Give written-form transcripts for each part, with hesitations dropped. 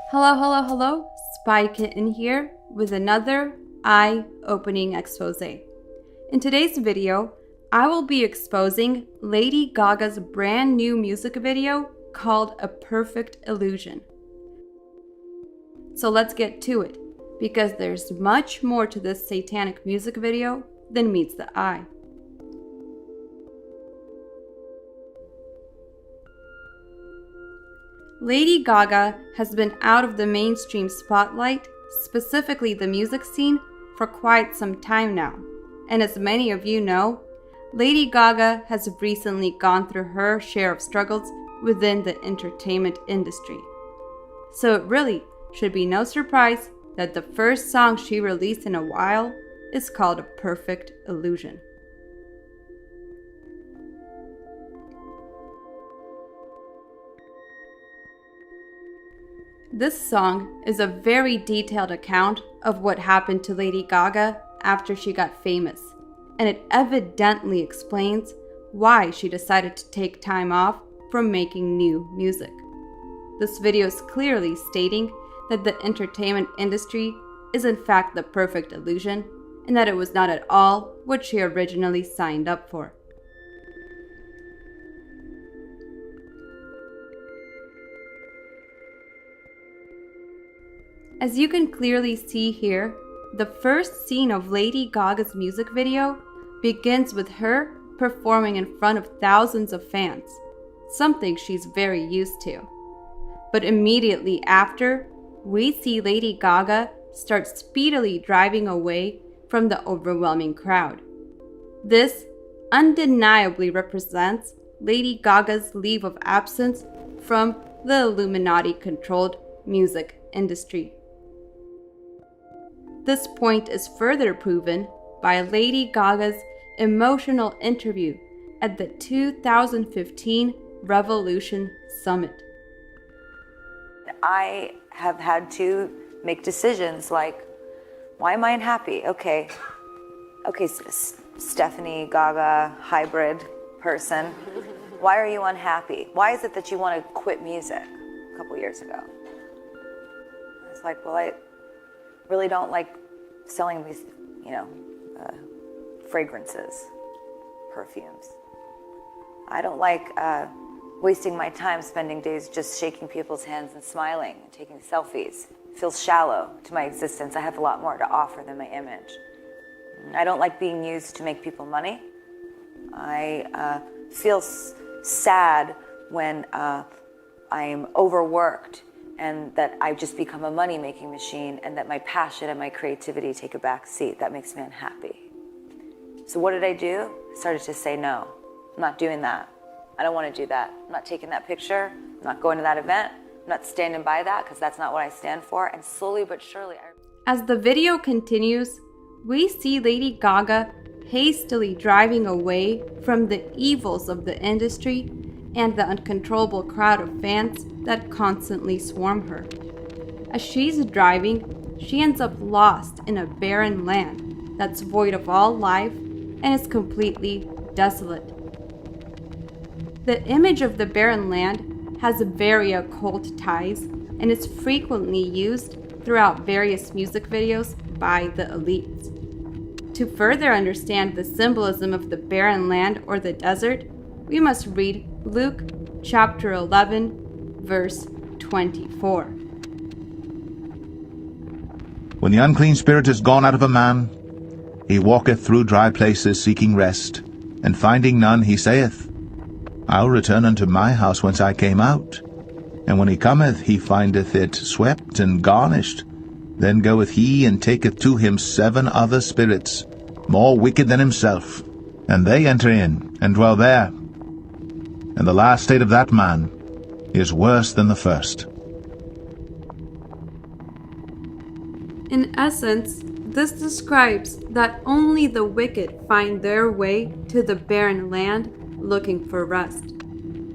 Hello, hello, hello, Spy Kitten here with another eye-opening expose. In today's video, I will be exposing Lady Gaga's brand new music video called A Perfect Illusion. So let's get to it, because there's much more to this satanic music video than meets the eye. Lady Gaga has been out of the mainstream spotlight, specifically the music scene, for quite some time now. And as many of you know, Lady Gaga has recently gone through her share of struggles within the entertainment industry. So it really should be no surprise that the first song she released in a while is called A Perfect Illusion. This song is a very detailed account of what happened to Lady Gaga after she got famous, and it evidently explains why she decided to take time off from making new music. This video is clearly stating that the entertainment industry is in fact the perfect illusion, and that it was not at all what she originally signed up for. As you can clearly see here, the first scene of Lady Gaga's music video begins with her performing in front of thousands of fans, something she's very used to. But immediately after, we see Lady Gaga start speedily driving away from the overwhelming crowd. This undeniably represents Lady Gaga's leave of absence from the Illuminati-controlled music industry. This point is further proven by Lady Gaga's emotional interview at the 2015 Revolution Summit. I have had to make decisions like, why am I unhappy? Okay, Stephanie Gaga, hybrid person, why are you unhappy? Why is it that you want to quit music a couple years ago? It's like, well, I really don't like selling these, fragrances, perfumes. I don't like wasting my time spending days just shaking people's hands and smiling and taking selfies. It feels shallow to my existence. I have a lot more to offer than my image. I don't like being used to make people money. I feel sad when I'm overworked and that I've just become a money-making machine and that my passion and my creativity take a back seat. That makes me unhappy. So what did I do? I started to say, no, I'm not doing that. I don't want to do that. I'm not taking that picture. I'm not going to that event. I'm not standing by that because that's not what I stand for. And slowly but surely, As the video continues, we see Lady Gaga hastily driving away from the evils of the industry and the uncontrollable crowd of fans that constantly swarm her. As she's driving, she ends up lost in a barren land that's void of all life and is completely desolate. The image of the barren land has very occult ties and is frequently used throughout various music videos by the elites. To further understand the symbolism of the barren land or the desert, we must read Luke chapter 11, verse 24. When the unclean spirit is gone out of a man, he walketh through dry places seeking rest, and finding none, he saith, I'll return unto my house whence I came out. And when he cometh, he findeth it swept and garnished. Then goeth he and taketh to him 7 other spirits, more wicked than himself, and they enter in and dwell there. And the last state of that man is worse than the first. In essence, this describes that only the wicked find their way to the barren land looking for rest.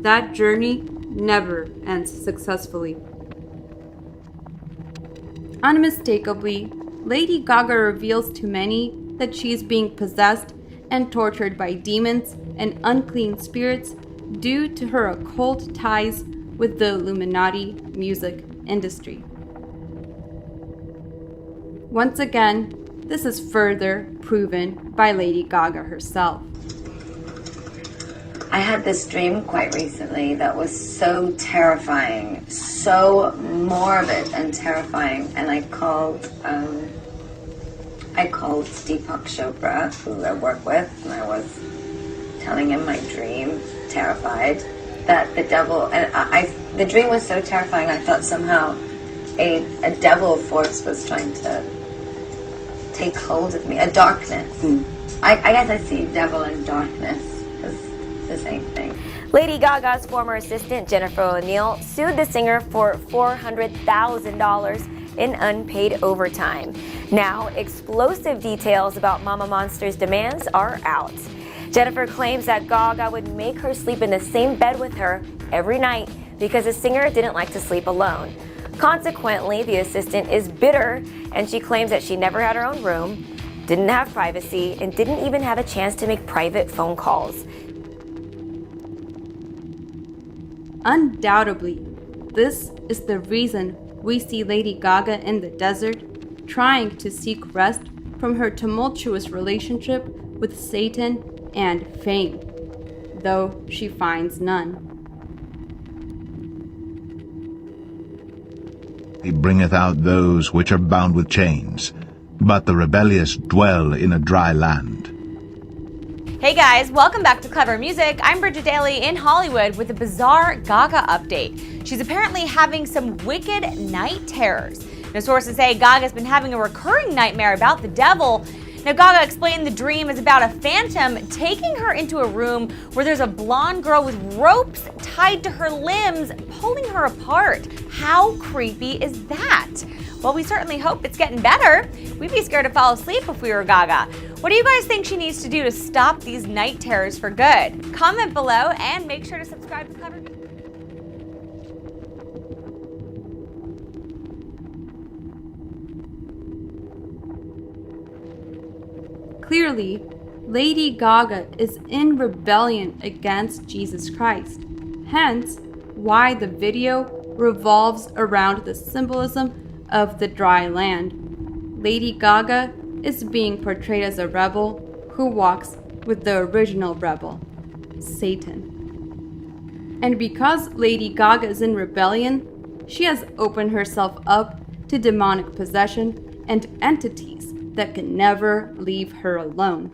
That journey never ends successfully. Unmistakably, Lady Gaga reveals to many that she is being possessed and tortured by demons and unclean spirits due to her occult ties with the Illuminati music industry. Once again, this is further proven by Lady Gaga herself. I had this dream quite recently that was so terrifying, so morbid and terrifying, and I called Deepak Chopra, who I work with, and I was telling him my dream, terrified, that the devil, and the dream was so terrifying, I thought somehow a devil force was trying to take hold of me, a darkness. I guess I see devil and darkness as the same thing. Lady Gaga's former assistant, Jennifer O'Neill, sued the singer for $400,000 in unpaid overtime. Now, explosive details about Mama Monster's demands are out. Jennifer claims that Gaga would make her sleep in the same bed with her every night because the singer didn't like to sleep alone. Consequently, the assistant is bitter, and she claims that she never had her own room, didn't have privacy, and didn't even have a chance to make private phone calls. Undoubtedly, this is the reason we see Lady Gaga in the desert, trying to seek rest from her tumultuous relationship with Satan and fame, though she finds none. He bringeth out those which are bound with chains, but the rebellious dwell in a dry land. Hey guys, welcome back to Clever Music. I'm Bridget Daly in Hollywood with a bizarre Gaga update. She's apparently having some wicked night terrors. Now, sources say Gaga's been having a recurring nightmare about the devil. Now, Gaga explained the dream is about a phantom taking her into a room where there's a blonde girl with ropes tied to her limbs, pulling her apart. How creepy is that? Well, we certainly hope it's getting better. We'd be scared to fall asleep if we were Gaga. What do you guys think she needs to do to stop these night terrors for good? Comment below and make sure to subscribe to Clever Music. Clearly, Lady Gaga is in rebellion against Jesus Christ, hence why the video revolves around the symbolism of the dry land. Lady Gaga is being portrayed as a rebel who walks with the original rebel, Satan. And because Lady Gaga is in rebellion, she has opened herself up to demonic possession and entities that can never leave her alone.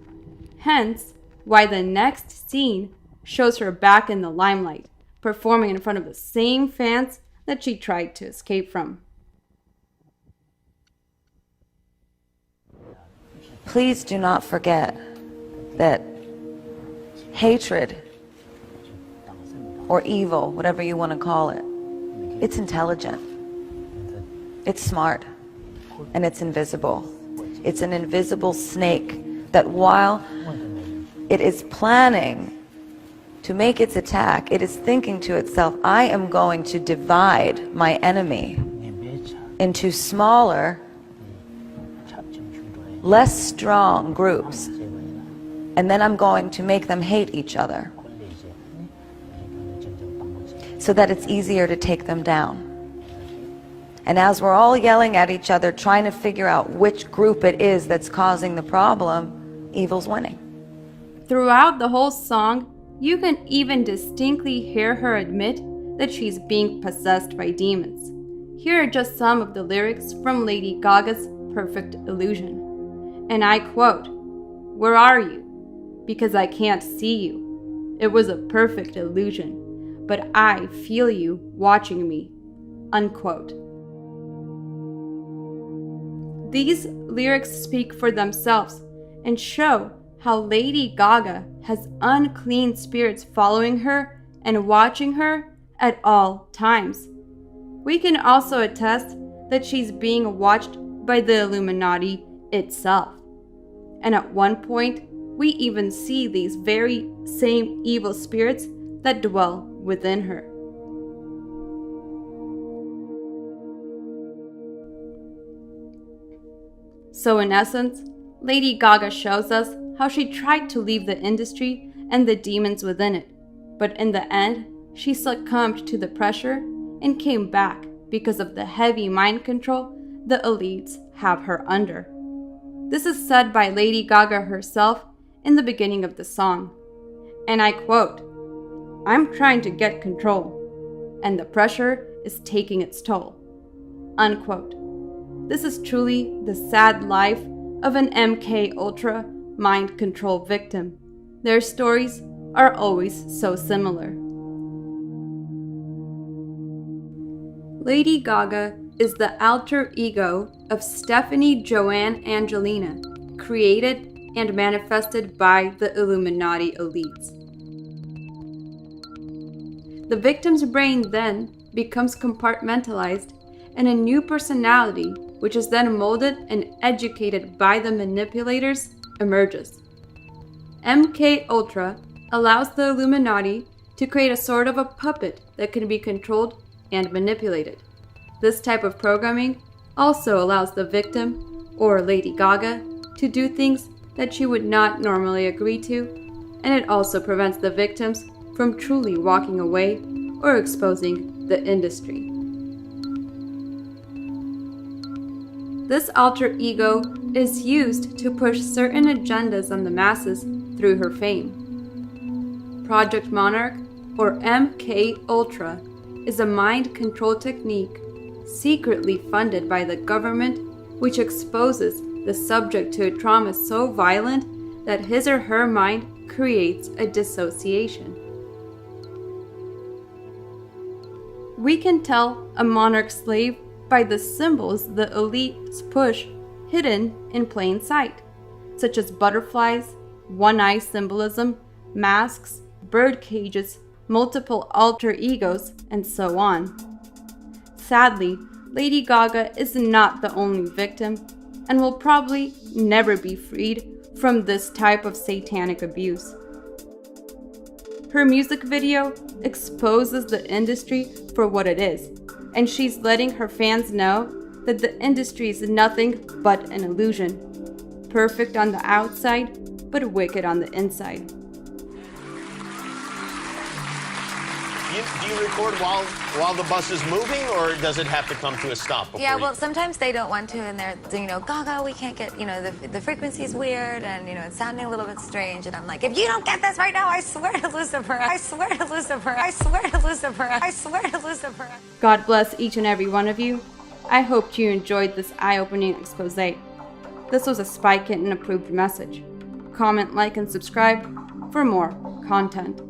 Hence, why the next scene shows her back in the limelight, performing in front of the same fans that she tried to escape from. Please do not forget that hatred or evil, whatever you want to call it, it's intelligent, it's smart, and it's invisible. It's an invisible snake that while it is planning to make its attack, it is thinking to itself, I am going to divide my enemy into smaller, less strong groups, and then I'm going to make them hate each other so that it's easier to take them down. And as we're all yelling at each other, trying to figure out which group it is that's causing the problem, evil's winning. Throughout the whole song, you can even distinctly hear her admit that she's being possessed by demons. Here are just some of the lyrics from Lady Gaga's Perfect Illusion. And I quote, "Where are you? Because I can't see you. It was a perfect illusion, but I feel you watching me." Unquote. These lyrics speak for themselves and show how Lady Gaga has unclean spirits following her and watching her at all times. We can also attest that she's being watched by the Illuminati itself. And at one point, we even see these very same evil spirits that dwell within her. So in essence, Lady Gaga shows us how she tried to leave the industry and the demons within it, but in the end, she succumbed to the pressure and came back because of the heavy mind control the elites have her under. This is said by Lady Gaga herself in the beginning of the song. And I quote, "I'm trying to get control, and the pressure is taking its toll." Unquote. This is truly the sad life of an MK Ultra mind control victim. Their stories are always so similar. Lady Gaga is the alter ego of Stephanie Joanne Angelina, created and manifested by the Illuminati elites. The victim's brain then becomes compartmentalized, and a new personality, which is then molded and educated by the manipulators, emerges. MK Ultra allows the Illuminati to create a sort of a puppet that can be controlled and manipulated. This type of programming also allows the victim, or Lady Gaga, to do things that she would not normally agree to, and it also prevents the victims from truly walking away or exposing the industry. This alter ego is used to push certain agendas on the masses through her fame. Project Monarch, or MK Ultra, is a mind control technique secretly funded by the government, which exposes the subject to a trauma so violent that his or her mind creates a dissociation. We can tell a monarch slave by the symbols the elites push hidden in plain sight, such as butterflies, one-eye symbolism, masks, bird cages, multiple alter egos, and so on. Sadly, Lady Gaga is not the only victim and will probably never be freed from this type of satanic abuse. Her music video exposes the industry for what it is, and she's letting her fans know that the industry is nothing but an illusion, perfect on the outside, but wicked on the inside. Do you record while the bus is moving, or does it have to come to a stop before Yeah, well, sometimes they don't want to, and they're, Gaga, we can't get, the frequency's weird, and, it's sounding a little bit strange, and I'm like, if you don't get this right now, I swear to Lucifer, I swear to Lucifer, I swear to Lucifer, I swear to Lucifer. God bless each and every one of you. I hope you enjoyed this eye-opening expose. This was a Spy Kitten approved message. Comment, like, and subscribe for more content.